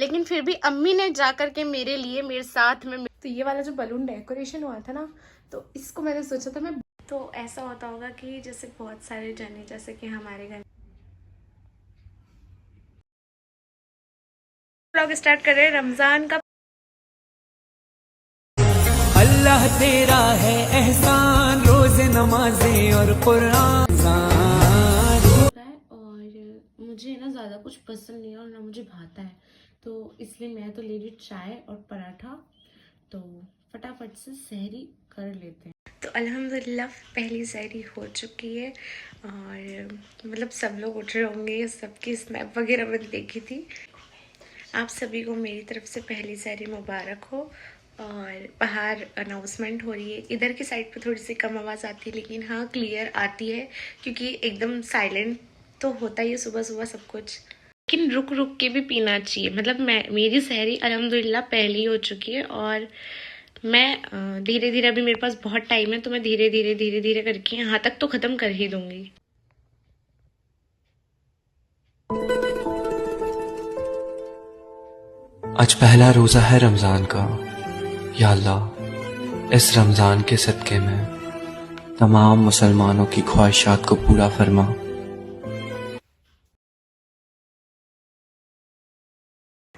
लेकिन फिर भी अम्मी ने जा करके मेरे लिए मेरे साथ में तो ये वाला जो बलून डेकोरेशन हुआ था ना, तो इसको मैंने सोचा था मैं, तो ऐसा होता होगा कि जैसे बहुत सारे जने जैसे कि हमारे घर व्लॉग स्टार्ट कर रहे हैं रमजान का। अल्लाह तेरा है एहसान, रोज नमाजें और कुरान। और मुझे ना ज़्यादा कुछ पसंद नहीं है और ना मुझे भाता है, तो इसलिए मैं तो ले रही चाय और पराठा। तो फटाफट से सहरी कर लेते हैं। तो अल्हम्दुलिल्लाह पहली सहरी हो चुकी है और मतलब सब लोग उठ रहे होंगे, सबकी स्नैप वगैरह मैंने देखी थी। आप सभी को मेरी तरफ से पहली सहरी मुबारक हो। और बाहर अनाउंसमेंट हो रही है, इधर की साइड पे थोड़ी सी कम आवाज़ आती है लेकिन हाँ क्लियर आती है, क्योंकि एकदम साइलेंट तो होता ही है सुबह सुबह सब कुछ, लेकिन रुक रुक के भी पीना चाहिए। मतलब मेरी सहरी अल्हम्दुलिल्लाह पहली हो चुकी है और मैं धीरे धीरे, अभी मेरे पास बहुत टाइम है तो मैं धीरे धीरे करके यहाँ तक तो ख़त्म कर ही दूंगी। आज पहला रोज़ा है रमज़ान का। या अल्लाह, इस रमज़ान के सदक़े में तमाम मुसलमानों की ख्वाहिशात को पूरा फरमा।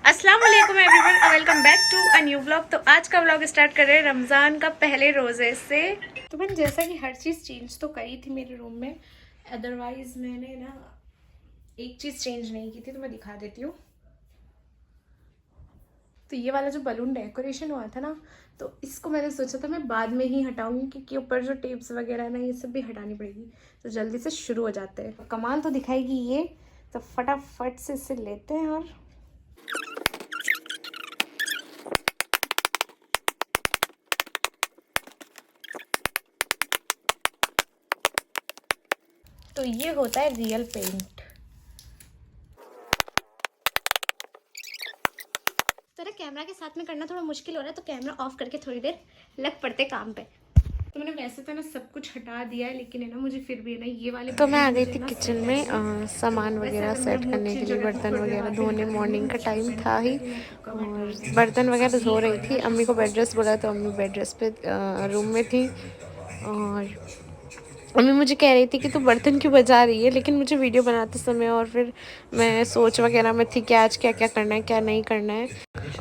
अस्सलाम वालेकुम everyone, welcome back to a new vlog. तो आज का व्लॉग स्टार्ट कर रहे हैं रमज़ान का पहले रोज़े से। तो मैंने जैसा कि हर चीज़ चेंज तो करी थी मेरे रूम में, अदरवाइज़ मैंने ना एक चीज़ चेंज नहीं की थी, तो मैं दिखा देती हूँ। तो ये वाला जो बलून डेकोरेशन हुआ था ना, तो इसको मैंने सोचा था मैं बाद में ही हटाऊंगी, क्योंकि ऊपर जो टेप्स वगैरह है ना ये सब भी हटानी पड़ेगी। तो जल्दी से शुरू हो जाते हैं। कमाल तो दिखाएगी ये, तो फटाफट से इसे लेते हैं। और तो ये होता है रियल पेंट। तेरा कैमरा के साथ में करना थोड़ा मुश्किल हो रहा है, तो कैमरा ऑफ करके थोड़ी देर लग पड़ते काम पे। तो मैंने वैसे तो ना सब कुछ हटा दिया है, लेकिन है ना मुझे फिर भी है ना ये वाले, तो मैं आ गई थी किचन में सामान वगैरह सेट करने के लिए, बर्तन वगैरह धोने। मॉर्निंग का टाइम था ही और बर्तन वगैरह धो रही थी। अम्मी को बेड रेस्ट बोला तो अम्मी बेड रेस्ट पे रूम में थी। और अम्मी मुझे कह रही थी कि तू बर्तन क्यों बजा रही है, लेकिन मुझे वीडियो बनाते समय और फिर मैं सोच वगैरह में थी कि आज क्या क्या करना है क्या नहीं करना है,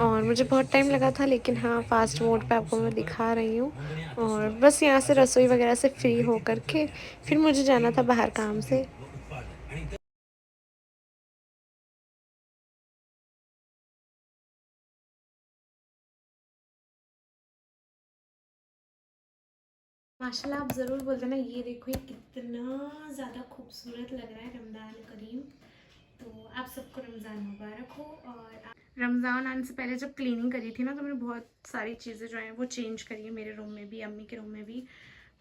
और मुझे बहुत टाइम लगा था। लेकिन हाँ फास्ट मोड पे आपको मैं दिखा रही हूँ। और बस यहाँ से रसोई वगैरह से फ्री हो करके फिर मुझे जाना था बाहर काम से। माशाल्लाह आप ज़रूर बोल देना। ये देखो ये कितना ज़्यादा खूबसूरत लग रहा है रमज़ान करीम। तो आप सबको रमज़ान मुबारक हो। और रमज़ान आने से पहले जब क्लीनिंग करी थी ना, तो मैंने बहुत सारी चीज़ें जो हैं वो चेंज करी है मेरे रूम में भी, अम्मी के रूम में भी।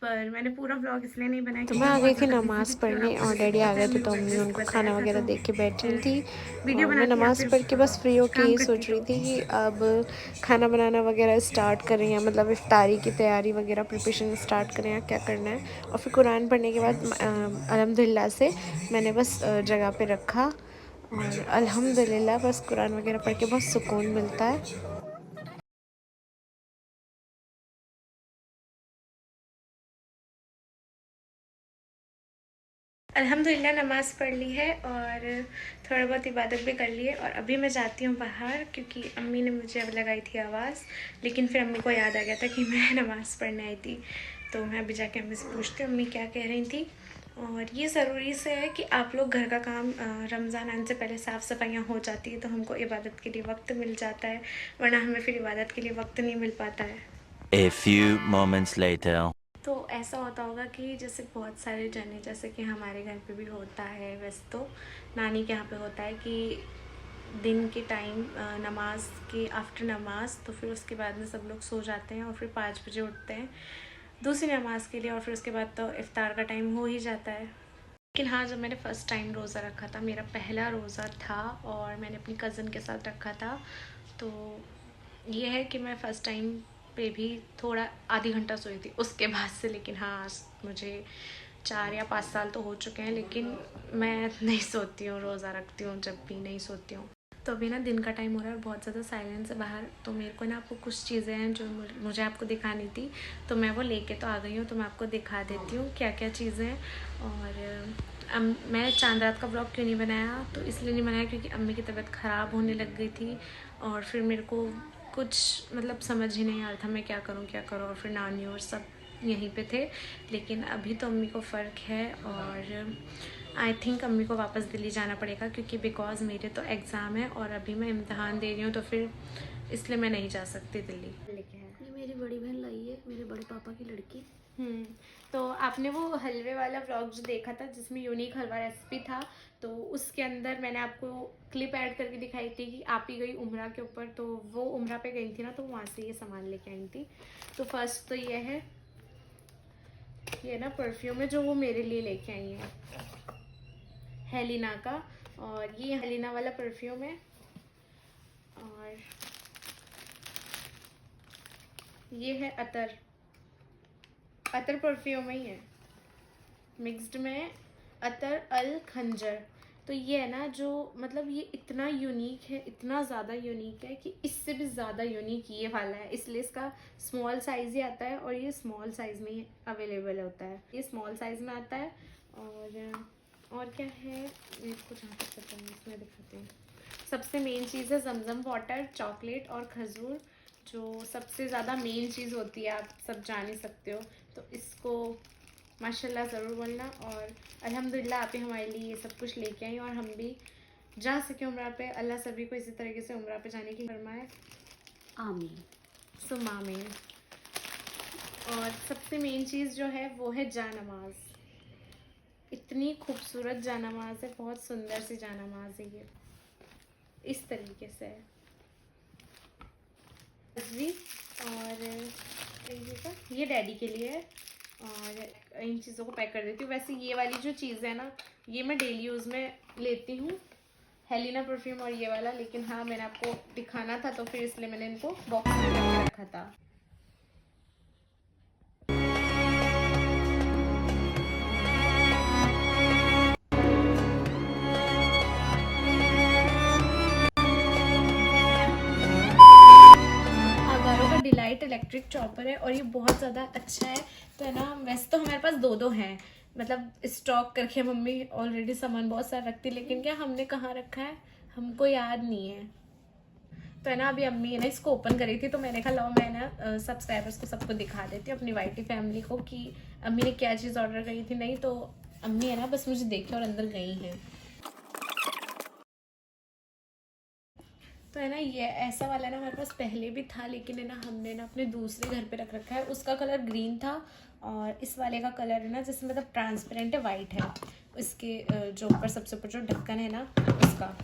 पर मैंने पूरा व्लॉग इसलिए नहीं बनाया, तो मैं आ गई थी नमाज़ पढ़ने और डैडी आ गए थे, तो अम्मी उनको खाना वगैरह दे के बैठी थी। और मैं नमाज़ पढ़ के बस फ्री होके यही सोच रही थी कि अब खाना बनाना वगैरह स्टार्ट करें, या मतलब इफ्तारी की तैयारी वगैरह प्रिपरेशन स्टार्ट करें या क्या करना है। और फिर कुरान पढ़ने के बाद अल्हम्दुलिल्लाह से मैंने बस जगह पे रखा और अल्हम्दुलिल्लाह बस कुरान वगैरह पढ़ के बहुत सुकून मिलता है। अल्हम्दुलिल्लाह नमाज़ पढ़ ली है और थोड़ा बहुत इबादत भी कर ली है। और अभी मैं जाती हूँ बाहर, क्योंकि अम्मी ने मुझे अब लगाई थी आवाज़, लेकिन फिर अम्मी को याद आ गया था कि मैं नमाज़ पढ़ने आई थी। तो मैं अभी जाके अम्मी से पूछती हूँ अम्मी क्या कह रही थी। और ये ज़रूरी से है कि आप लोग घर का काम रमज़ान आने से पहले साफ़ सफाइयाँ हो जाती है, तो हमको इबादत के लिए वक्त मिल जाता है, वरना हमें फिर इबादत के लिए वक्त नहीं मिल पाता है। A few moments later. तो ऐसा होता होगा कि जैसे बहुत सारे जने जैसे कि हमारे घर पे भी होता है, वैसे तो नानी के यहाँ पे होता है कि दिन के टाइम नमाज के आफ्टर नमाज, तो फिर उसके बाद में सब लोग सो जाते हैं और फिर 5 बजे उठते हैं दूसरी नमाज के लिए, और फिर उसके बाद तो इफ्तार का टाइम हो ही जाता है। लेकिन हाँ, जब मैंने फ़र्स्ट टाइम रोज़ा रखा था, मेरा पहला रोज़ा था और मैंने अपनी कज़न के साथ रखा था, तो ये है कि मैं फ़र्स्ट टाइम पे भी थोड़ा आधी घंटा सोई थी उसके बाद से। लेकिन हाँ आज मुझे 4 या 5 साल तो हो चुके हैं, लेकिन मैं नहीं सोती हूँ, रोज़ा रखती हूँ जब भी नहीं सोती हूँ। तो अभी ना दिन का टाइम हो रहा है, बहुत ज़्यादा साइलेंस है बाहर, तो मेरे को ना आपको कुछ चीज़ें हैं जो मुझे आपको दिखानी थी, तो मैं वो लेके तो आ गई हूँ। तो मैं आपको दिखा देती हूँ क्या क्या चीज़ें हैं। और मैं चांद रात का व्लॉग क्यों नहीं बनाया, तो इसलिए नहीं बनाया क्योंकि अम्मी की तबीयत ख़राब होने लग गई थी, और फिर मेरे को कुछ मतलब समझ ही नहीं आ रहा था मैं क्या करूँ। और फिर नानी और सब यहीं पे थे, लेकिन अभी तो अम्मी को फ़र्क है, और आई थिंक अम्मी को वापस दिल्ली जाना पड़ेगा, क्योंकि बिकॉज़ मेरे तो एग्ज़ाम है और अभी मैं इम्तहान दे रही हूँ, तो फिर इसलिए मैं नहीं जा सकती दिल्ली। लेके है ये मेरी बड़ी बहन लाई है, मेरे बड़े पापा की लड़की। तो आपने वो हलवे वाला व्लॉग जो देखा था जिसमें यूनिक हलवा रेसिपी था, तो उसके अंदर मैंने आपको क्लिप ऐड करके दिखाई थी कि आप ही गई उम्रा के ऊपर, तो वो उम्रा पे गई थी ना, तो वहाँ से ये सामान लेके आई थी। तो फर्स्ट तो ये है, ये ना परफ्यूम है जो वो मेरे लिए लेके आई है, हेलिना का, और ये हेलिना वाला परफ्यूम है। और ये है अतर परफ्यूम ही है, मिक्स्ड में अतर अल खंजर। तो ये है ना जो मतलब ये इतना यूनिक है, इतना ज़्यादा यूनिक है कि इससे भी ज़्यादा यूनिक ये वाला है, इसलिए इसका स्मॉल साइज़ ही आता है, और ये स्मॉल साइज़ में ही अवेलेबल होता है, ये स्मॉल साइज़ में आता है। और क्या है इसको जहाँ तक पता है इसमें दिखाते हैं। सबसे मेन चीज़ है जमजम वाटर, चॉकलेट और खजूर, जो सबसे ज़्यादा मेन चीज़ होती है, आप सब जान ही सकते हो। तो इसको माशाल्लाह ज़रूर बोलना, और अल्हम्दुलिल्लाह आप ही हमारे लिए ये सब कुछ लेके आई, और हम भी जा सके उम्रा पे। अल्लाह सभी को इसी तरीके से उम्रा पे जाने की फरमाए, आमीन। सुम्मा आमीन। और सबसे मेन चीज़ जो है वो है जानमाज, इतनी खूबसूरत जानमाज है, बहुत सुंदर सी जानमाज है, ये इस तरीके से है। और ये डैडी के लिए है, और इन चीज़ों को पैक कर देती हूँ। वैसे ये वाली जो चीज़ है ना, ये मैं डेली यूज़ में लेती हूँ, हेलिना परफ्यूम और ये वाला, लेकिन हाँ मैंने आपको दिखाना था, तो फिर इसलिए मैंने इनको बॉक्स में करके रखा था। डिलाइट इलेक्ट्रिक चॉपर है, और ये बहुत ज़्यादा अच्छा है। तो है ना, वैसे तो हमारे पास दो हैं, मतलब स्टॉक करके मम्मी ऑलरेडी सामान बहुत सारा रखती, लेकिन क्या हमने कहाँ रखा है हमको याद नहीं है। तो है ना, अभी अम्मी है ना इसको ओपन करी थी, तो मैंने कहा लो मैं ना सब्सक्राइबर्स को सबको दिखा देती हूँ, अपनी वाईटी फैमिली को, कि अम्मी ने क्या चीज़ ऑर्डर करी थी। नहीं तो अम्मी है ना बस मुझे देखे और अंदर गई हैं। तो है ना, ये ऐसा वाला ना हमारे पास पहले भी था, लेकिन है ना हमने ना अपने दूसरे घर पे रख रखा है। उसका कलर ग्रीन था, और इस वाले का कलर है ना जिसमें मतलब ट्रांसपेरेंट है, वाइट है, इसके जो ऊपर सबसे ऊपर जो ढक्कन है ना उसका।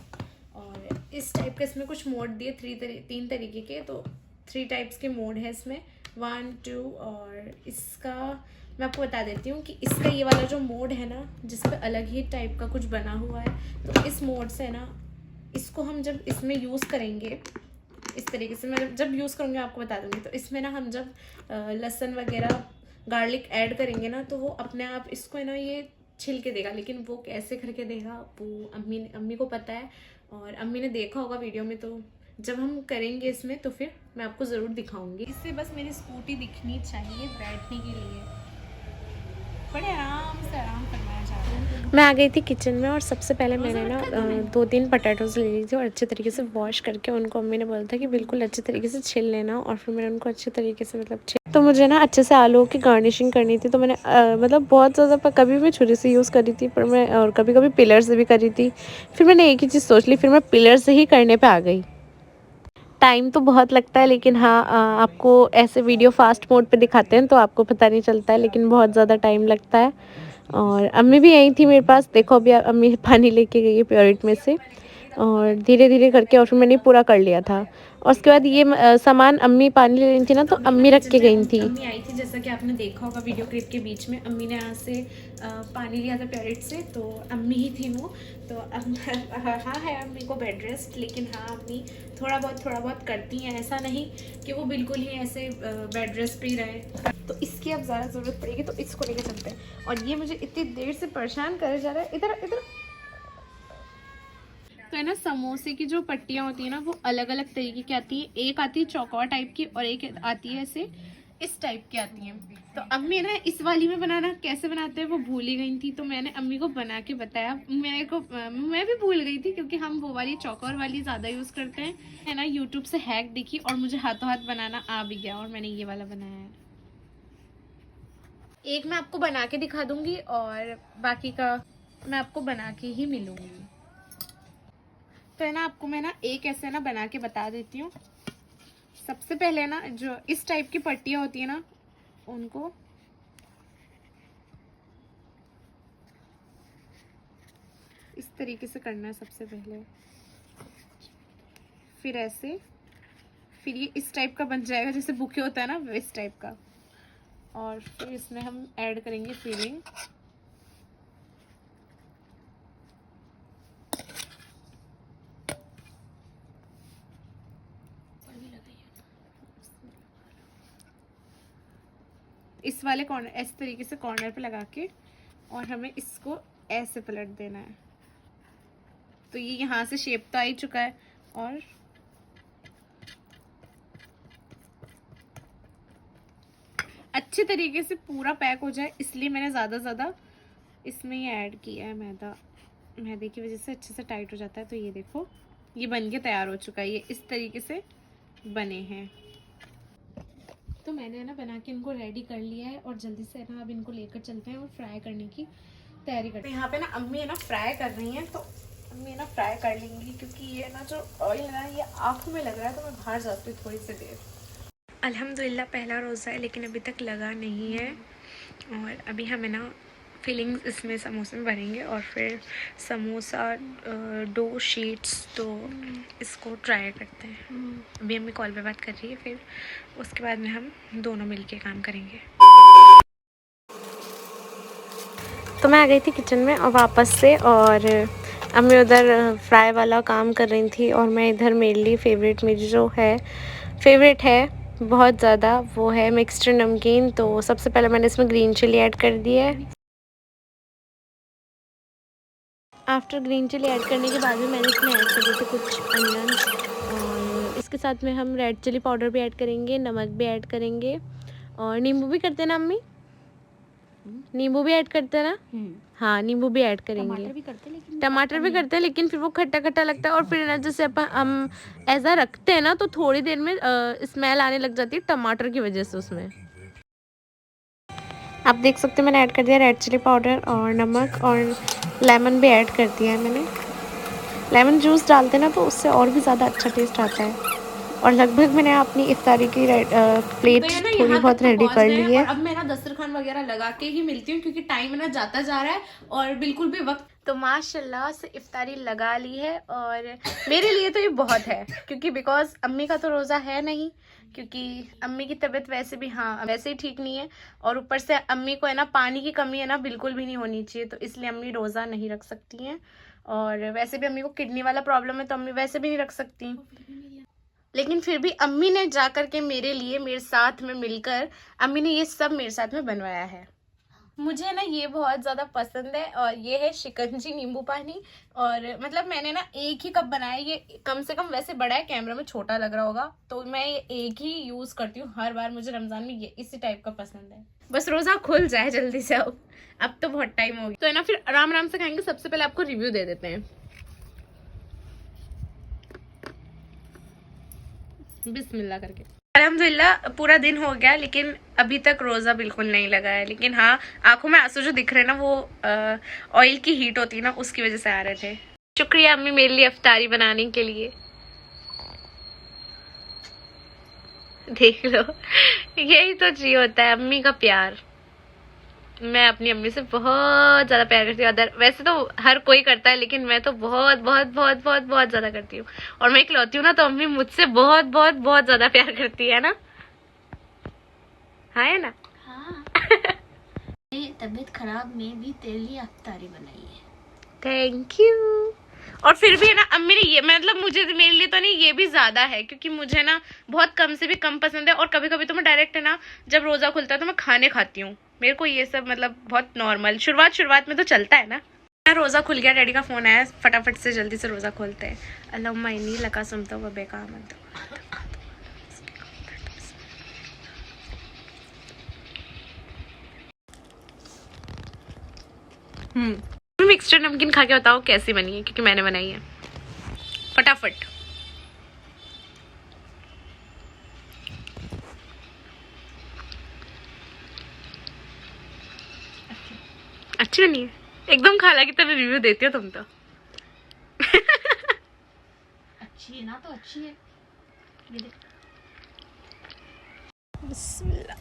और इस टाइप के इसमें कुछ मोड दिए, 3 तरीके के, तो 3 टाइप्स के मोड है इसमें, 1, 2। और इसका मैं आपको बता देती हूँ कि इसका ये वाला जो मोड है ना, जिस पर अलग ही टाइप का कुछ बना हुआ है, तो इस मोड से है ना, इसको हम जब इसमें यूज़ करेंगे इस तरीके से, मैं जब यूज़ करूँगी आपको बता दूँगी। तो इसमें ना हम जब लहसुन वगैरह गार्लिक ऐड करेंगे ना, तो वो अपने आप इसको है ना ये छिल के देगा, लेकिन वो कैसे करके देगा वो अम्मी को पता है, और अम्मी ने देखा होगा वीडियो में। तो जब हम करेंगे इसमें तो फिर मैं आपको ज़रूर दिखाऊंगी। इससे बस मेरी स्कूटी दिखनी चाहिए बैठने के लिए, बड़े आराम से आराम करवाया जा रहा है। मैं आ गई थी किचन में, और सबसे पहले मैंने ना 2-3 पोटैटोज़ ले ली थी, और अच्छे तरीके से वॉश करके उनको अम्मी ने बोला था कि बिल्कुल अच्छे तरीके से छिल लेना, और फिर मैंने उनको अच्छे तरीके से मतलब तो मुझे ना अच्छे से आलू की गार्निशिंग करनी थी। तो मैंने मतलब बहुत ज़्यादा कभी मैं छुरी से यूज़ करी थी, पर मैं और कभी कभी पिलर से भी करी थी। फिर मैंने एक ही चीज़ सोच ली, फिर मैं पिलर से ही करने पर आ गई। टाइम तो बहुत लगता है, लेकिन हाँ आपको ऐसे वीडियो फास्ट मोड पे दिखाते हैं तो आपको पता नहीं चलता है, लेकिन बहुत ज़्यादा टाइम लगता है। और अम्मी भी यहीं थी मेरे पास, देखो अभी अम्मी पानी लेके गई है प्योरिट में से, और धीरे धीरे करके और फिर मैंने पूरा कर लिया था। और उसके बाद ये सामान अम्मी पानी ले रही थी ना, तो अम्मी रख के गई थी। अम्मी आई थी, जैसा कि आपने देखा होगा वीडियो क्लिप के बीच में, अम्मी ने यहाँ से पानी लिया था प्योरिट से, तो अम्मी ही थी वो। तो हाँ है अम्मी को बेड रेस्ट, लेकिन हाँ अम्मी थोड़ा बहुत करती हैं, ऐसा नहीं कि वो बिल्कुल ही ऐसे बेड रेस्ट पे ही रहे। तो इसकी अब ज़्यादा ज़रूरत पड़ेगी, तो इसको लेके चलते हैं। और ये मुझे इतनी देर से परेशान करे जा रहा है। इधर इधर तो है ना, समोसे की जो पट्टियाँ होती है ना वो अलग अलग तरीके की आती है। एक आती है चौकोर टाइप की और एक आती है ऐसे इस टाइप की आती हैं। तो अम्मी ना इस वाली में बनाना कैसे बनाते हैं वो भूल ही गई थी, तो मैंने अम्मी को बना के बताया। मैं भी भूल गई थी क्योंकि हम वो वाली चौकोर वाली ज़्यादा यूज़ करते हैं, है ना। यूट्यूब से हैक देखी और मुझे हाथों हाथ बनाना आ भी गया और मैंने ये वाला बनाया है। एक मैं आपको बना के दिखा दूंगी और बाकी का मैं आपको बना के ही मिलूंगी। तो है ना, आपको मैं ना एक ऐसे ना बना के बता देती हूँ। सबसे पहले ना जो इस टाइप की पट्टियाँ होती है ना उनको इस तरीके से करना है सबसे पहले, फिर ऐसे, फिर ये इस टाइप का बन जाएगा जैसे बुके होता है ना इस टाइप का। और फिर इसमें हम ऐड करेंगे फिलिंग। इस वाले कॉर्नर ऐसे तरीके से कॉर्नर पे लगा के और हमें इसको ऐसे पलट देना है। तो ये यहाँ से शेप तो आ ही चुका है और अच्छे तरीके से पूरा पैक हो जाए इसलिए मैंने ज़्यादा इसमें ये ऐड किया है मैदा। मैदे की वजह से अच्छे से टाइट हो जाता है। तो ये देखो ये बन के तैयार हो चुका है, ये इस तरीके से बने हैं। तो मैंने ना बना के इनको रेडी कर लिया है और जल्दी से ना अब इनको लेकर चलते हैं और फ्राई करने की तैयारी करते हैं। यहाँ पे ना अम्मी है ना फ्राई कर रही हैं, तो अम्मी ना फ्राई कर लेंगी क्योंकि ये ना जो ऑयल है ना ये आँखों में लग रहा है, तो मैं बाहर जाती हूँ थोड़ी सी देर। अल्हम्दुलिल्लाह पहला रोज़ा है लेकिन अभी तक लगा नहीं है और अभी हमें ना फिलिंग्स इसमें समोसे में भरेंगे और फिर समोसा डो शीट्स, तो इसको ट्राई करते हैं। अभी अम्मी कॉल पे बात कर रही है, फिर उसके बाद में हम दोनों मिलके काम करेंगे। तो मैं आ गई थी किचन में और वापस से, और अम्मी उधर फ्राई वाला काम कर रही थी और मैं इधर मेरे लिए फेवरेट, मेरी जो है फेवरेट है बहुत ज़्यादा, वो है मिक्स्ड नमकीन। तो सबसे पहले मैंने इसमें ग्रीन चिली ऐड कर दी है। आफ्टर ग्रीन चिली ऐड करने के बाद में मैंने इसमें ऐड कर दिए थे कुछ अनियंस, और इसके साथ में हम रेड चिली पाउडर भी ऐड करेंगे, नमक भी ऐड करेंगे और नींबू भी करते हैं ना अम्मी, नींबू भी ऐड करते हैं ना। हाँ नींबू भी ऐड करेंगे, टमाटर भी करते हैं लेकिन फिर वो खट्टा खट्टा लगता है और फिर ना जैसे हम ऐसा रखते हैं ना तो थोड़ी देर में स्मेल आने लग जाती है टमाटर की वजह से उसमें। आप देख सकते हैं मैंने ऐड कर दिया रेड चिली पाउडर और नमक, और लेमन भी ऐड कर दिया है मैंने। लेमन जूस डालते हैं ना तो उससे और भी ज़्यादा अच्छा टेस्ट आता है। और लगभग मैंने अपनी इफ्तारी की प्लेट थोड़ी बहुत रेडी कर ली है। अब मैं ना दस्तरखान वगैरह लगा के ही मिलती हूँ क्योंकि टाइम ना जाता जा रहा है और बिल्कुल भी वक्त। तो माशाल्लाह से इफ्तारी लगा ली है और मेरे लिए तो ये बहुत है क्योंकि बिकॉज अम्मी का तो रोज़ा है नहीं, क्योंकि अम्मी की तबीयत वैसे भी वैसे ही ठीक नहीं है और ऊपर से अम्मी को है ना पानी की कमी है ना बिल्कुल भी नहीं होनी चाहिए, तो इसलिए अम्मी रोज़ा नहीं रख सकती हैं। और वैसे भी अम्मी को किडनी वाला प्रॉब्लम है तो अम्मी वैसे भी नहीं रख सकती, लेकिन फिर भी अम्मी ने जा कर के मेरे लिए, मेरे साथ में मिलकर अम्मी ने ये सब मेरे साथ में बनवाया है। मुझे ना ये बहुत ज़्यादा पसंद है और ये है शिकंजी नींबू पानी। और मतलब मैंने ना एक ही कप बनाया, ये कम से कम वैसे बड़ा है, कैमरा में छोटा लग रहा होगा, तो मैं ये एक ही यूज़ करती हूँ हर बार। मुझे रमज़ान में ये इसी टाइप का पसंद है, बस रोज़ा खुल जाए जल्दी से। अब तो बहुत टाइम हो गया, तो है ना फिर आराम आराम से खाएंगे। सबसे पहले आपको रिव्यू दे देते हैं। बिस्मिल्लाह करके। अल्हम्दुलिल्लाह पूरा दिन हो गया लेकिन अभी तक रोज़ा बिल्कुल नहीं लगा है, लेकिन हाँ आंखों में आंसू जो दिख रहे हैं ना वो ऑयल की हीट होती है ना उसकी वजह से आ रहे थे। शुक्रिया अम्मी मेरे लिए इफ्तारी बनाने के लिए। देख लो यही तो चाहिए होता है, अम्मी का प्यार। मैं अपनी अम्मी से बहुत ज़्यादा प्यार करती हूँ। वैसे तो हर कोई करता है लेकिन मैं तो बहुत बहुत बहुत बहुत बहुत ज़्यादा करती हूँ, और मैं इकलौती हूँ ना तो अम्मी मुझसे बहुत बहुत बहुत ज़्यादा प्यार करती है ना। हाँ है ना। हाँ तबीयत खराब में भी तेरे लिए इफ्तारी बनाई है। Thank you. और फिर भी है ना अम्मी ने ये, मतलब मुझे, मेरे लिए तो नहीं, ये भी ज़्यादा है क्योंकि मुझे ना बहुत कम से भी कम पसंद है। और कभी कभी तो मैं डायरेक्ट है ना, जब रोज़ा खुलता है तो मैं खाने खाती हूँ। मेरे को ये सब मतलब बहुत नॉर्मल, शुरुआत में तो चलता है ना। रोज़ा खुल गया, डैडी का फ़ोन आया, फटाफट से जल्दी से रोज़ा खोलते हैं। अल्लाहुम्मा इन्नी लका सुमता व बेका आमनतु। मिक्सचर नमकीन खा के बताओ कैसी बनी है, क्योंकि मैंने बनाई है। फटाफट। अच्छी बनी है एकदम, खाला की तरह रिव्यू देती हो तुम तो। अच्छी है ना, तो अच्छी है। ये देख। बिस्मिल्लाह।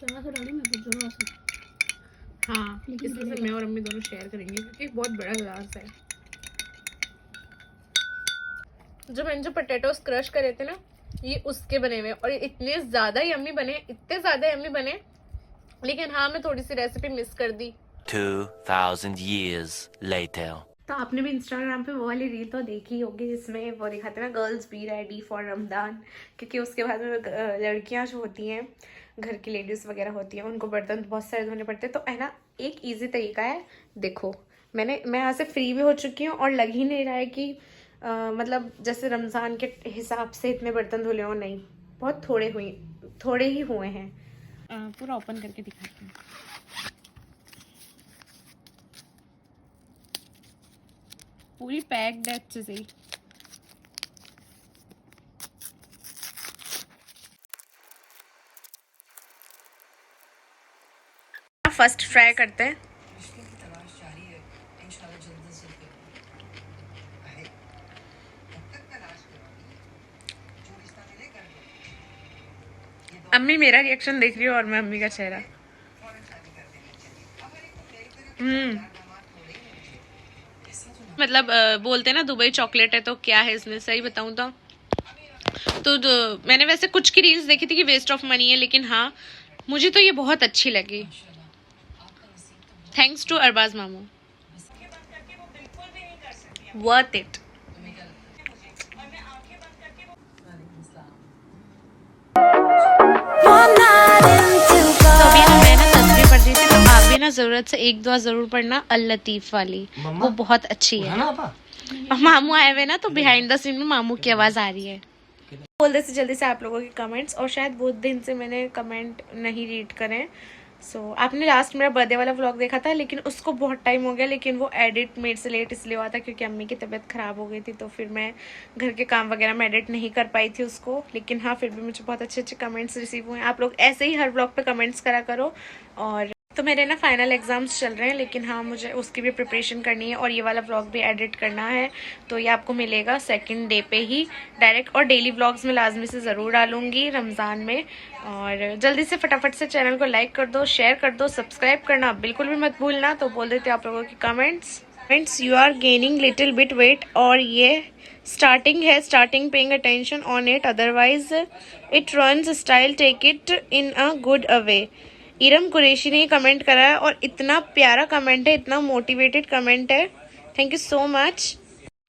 चला तो डाली मैं तो जरा सा। हाँ, इसमें से मैं और अम्मी दोनों शेयर करेंगे क्योंकि बहुत बड़ा गिलास है। जो मैंने जो पोटैटोस क्रश करे थे ना, ये उसके बने हुए और इतने ज्यादा यम्मी बने, इतने ज्यादा यम्मी बने। लेकिन हाँ, मैं थोड़ी सी रेसिपी मिस कर दी। 2000 years later. तो आपने भी इंस्टाग्राम पे वो वाली रील तो देखी होगी जिसमें वो दिखाते हैं ना, girls be ready for Ramadan. क्योंकि उसके बाद में लड़कियां जो होती हैं, घर की लेडीज़ वगैरह होती हैं, उनको बर्तन बहुत सारे धोने पड़ते हैं। तो है ना, एक इजी तरीका है। देखो, मैं यहाँ से फ्री भी हो चुकी हूँ और लग ही नहीं रहा है कि मतलब जैसे रमज़ान के हिसाब से इतने बर्तन धुले हो, नहीं, बहुत थोड़े ही हुए हैं। पूरा ओपन करके दिखाती हूँ। पूरी पैक्ड है अच्छे से ही। फर्स्ट ट्राई करते हैं। अम्मी मेरा रिएक्शन देख रही हो और मैं अम्मी का चेहरा। मतलब बोलते हैं ना दुबई चॉकलेट है, तो क्या है इसमें, सही बताऊं तो मैंने वैसे कुछ की रील्स देखी थी कि वेस्ट ऑफ मनी है, लेकिन हाँ मुझे तो ये बहुत अच्छी लगी। थैंक्स टू अरबाज मामू, वर्थ इट। ना जरूरत से एक दुआ जरूर पढ़ना, अल लतीफ वाली, वो बहुत अच्छी है। मामू आए हुए ना, तो बिहाइंड द सीन में मामू की आवाज आ रही है। बोल दे से जल्दी से आप लोगों के कमेंट्स, और शायद बहुत दिन से मैंने कमेंट नहीं रीड करें। आपने लास्ट मेरा बर्थडे वाला व्लॉग देखा था, लेकिन उसको बहुत टाइम हो गया, लेकिन वो एडिट मेरे से लेट इसलिए हुआ था क्योंकि अम्मी की तबीयत ख़राब हो गई थी, तो फिर मैं घर के काम वगैरह में एडिट नहीं कर पाई थी उसको। लेकिन हाँ, फिर भी मुझे बहुत अच्छे अच्छे कमेंट्स रिसीव हुए। आप लोग ऐसे ही हर व्लॉग पे कमेंट्स करा करो। और तो मेरे ना फाइनल एग्जाम्स चल रहे हैं, लेकिन हाँ मुझे उसकी भी प्रिपरेशन करनी है और ये वाला व्लॉग भी एडिट करना है। तो ये आपको मिलेगा सेकंड डे पे ही डायरेक्ट, और डेली व्लॉग्स में लाजमी से ज़रूर डालूंगी रमज़ान में। और जल्दी से फटाफट से चैनल को लाइक कर दो, शेयर कर दो, सब्सक्राइब करना बिल्कुल भी मत भूलना। तो बोल देते आप लोगों के comments, you are gaining little bit weight, और ये starting paying attention on it, otherwise it runs style, take it in a good way. Iram Qureshi ने कमेंट करा है, और इतना प्यारा कमेंट है, इतना मोटिवेटेड कमेंट है, थैंक यू सो मच।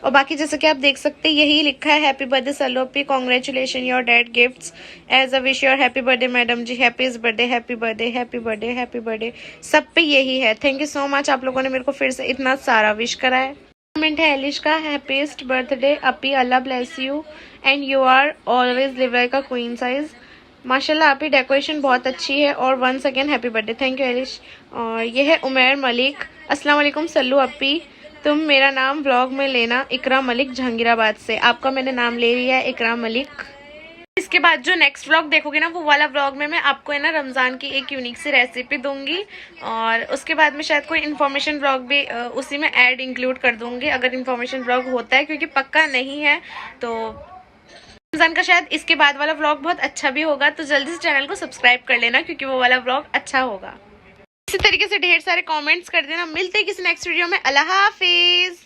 और बाकी जैसे कि आप देख सकते हैं, यही लिखा है, हैप्पी बर्थडे सलोपी, congratulation your dad gifts as a wish your happy birthday madam ji, happies birthday, happy birthday, happy birthday, happy birthday, सब पे यही है। थैंक यू सो मच, आप लोगों ने मेरे को फिर से इतना सारा विश करा है। कमेंट है एलिश का, हैप्पीस्ट बर्थडे अपी, अल्लाह bless you and you are always live like a queen size. माशाल्लाह आपकी डेकोरेशन बहुत अच्छी है, और once again happy birthday, thank you एलिश। और ये है उमैर मलिक, अस्सलाम वालेकुम सल्लू अपी, तुम मेरा नाम व्लॉग में लेना, इकरा मलिक जहांगीराबाद से। आपका मैंने नाम ले लिया है, इकरा मलिक। इसके बाद जो नेक्स्ट व्लॉग देखोगे ना, वो वाला व्लॉग में मैं आपको है ना रमज़ान की एक यूनिक सी रेसिपी दूंगी, और उसके बाद में शायद कोई इन्फॉर्मेशन व्लॉग भी उसी में ऐड इंक्लूड कर दूंगी, अगर इन्फॉर्मेशन व्लॉग होता है, क्योंकि पक्का नहीं है। तो रमज़ान का शायद इसके बाद वाला व्लॉग बहुत अच्छा भी होगा, तो जल्दी से चैनल को सब्सक्राइब कर लेना, क्योंकि वो वाला व्लॉग अच्छा होगा। इसी तरीके से ढेर सारे कमेंट्स कर देना। मिलते हैं किसी नेक्स्ट वीडियो में। अल्लाह हाफिज।